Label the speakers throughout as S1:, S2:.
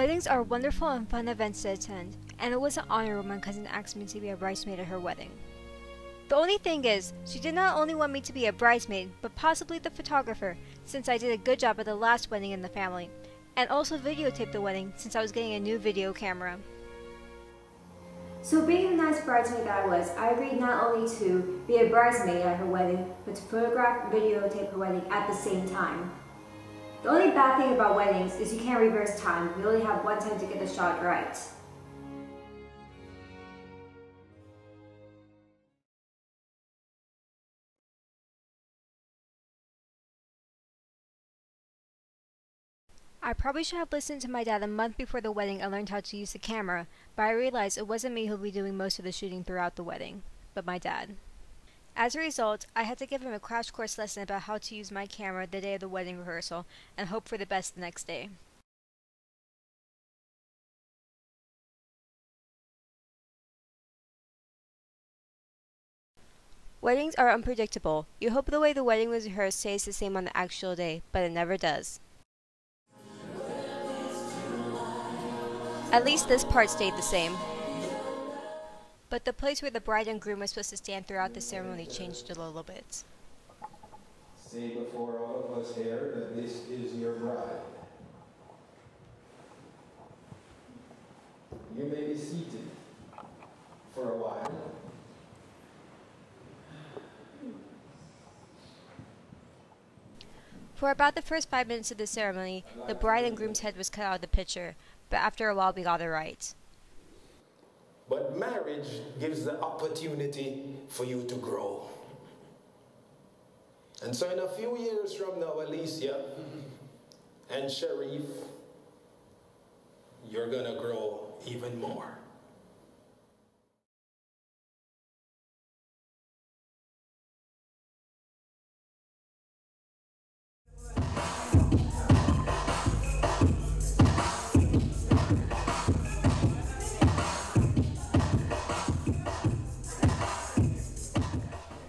S1: Weddings are wonderful and fun events to attend, and it was an honor when my cousin asked me to be a bridesmaid at her wedding. The only thing is, she did not only want me to be a bridesmaid, but possibly the photographer, since I did a good job at the last wedding in the family, and also videotape the wedding since I was getting a new video camera.
S2: So being the nice bridesmaid that I was, I agreed not only to be a bridesmaid at her wedding, but to photograph and videotape her wedding at the same time. The only bad thing about weddings is you can't reverse time. You only have one time to get the shot right.
S1: I probably should have listened to my dad a month before the wedding and learned how to use the camera, but I realized it wasn't me who would be doing most of the shooting throughout the wedding, but my dad. As a result, I had to give him a crash course lesson about how to use my camera the day of the wedding rehearsal and hope for the best the next day. Weddings are unpredictable. You hope the way the wedding was rehearsed stays the same on the actual day, but it never does. At least this part stayed the same. But the place where the bride and groom were supposed to stand throughout the ceremony changed a little bit.
S3: Say before all of us here that this is your bride. You may be seated for a while.
S1: For about the first 5 minutes of the ceremony, the bride and groom's head was cut out of the picture, but after a while we got it right.
S3: But marriage gives the opportunity for you to grow. And so in a few years from now, Alicia and Sharif, you're gonna grow even more.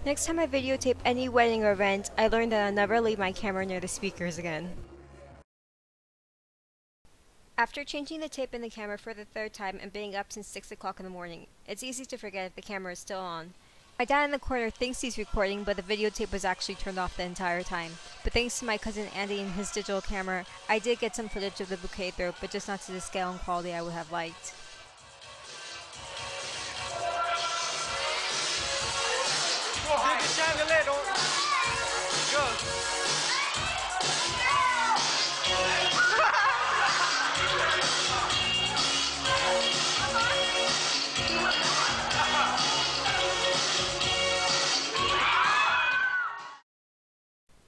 S1: Next time I videotape any wedding or event, I learned that I'll never leave my camera near the speakers again. After changing the tape in the camera for the third time and being up since 6 o'clock in the morning, it's easy to forget if the camera is still on. My dad in the corner thinks he's recording, but the videotape was actually turned off the entire time. But thanks to my cousin Andy and his digital camera, I did get some footage of the bouquet throw, but just not to the scale and quality I would have liked.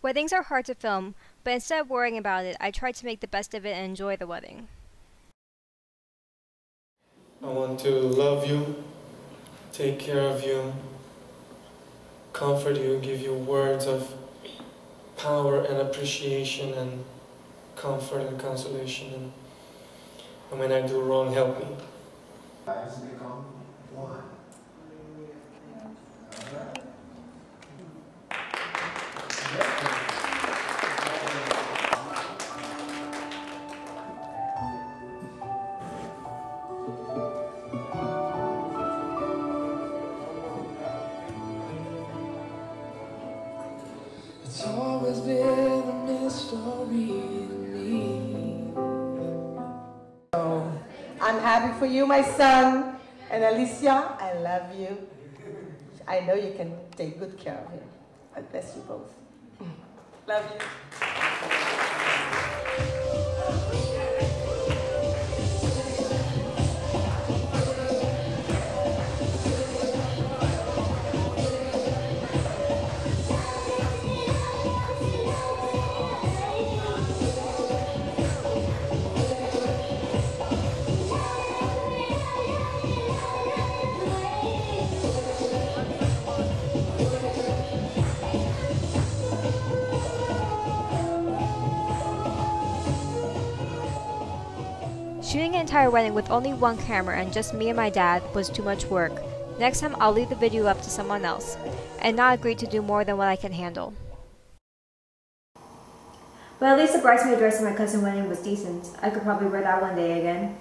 S1: Weddings are hard to film, but instead of worrying about it, I tried to make the best of it and enjoy the wedding.
S4: I want to love you, take care of you, comfort you, give you words of power and appreciation and comfort and consolation. And when I do wrong, help me.
S3: Lives become one.
S4: It's always been a mystery to me.
S5: I'm happy for you, my son. And Alicia, I love you. I know you can take good care of him. I bless you both. Love you.
S1: Shooting an entire wedding with only one camera and just me and my dad was too much work. Next time I'll leave the video up to someone else, and not agree to do more than what I can handle.
S2: But at least the bridesmaid dress in my cousin's wedding was decent. I could probably wear that one day again.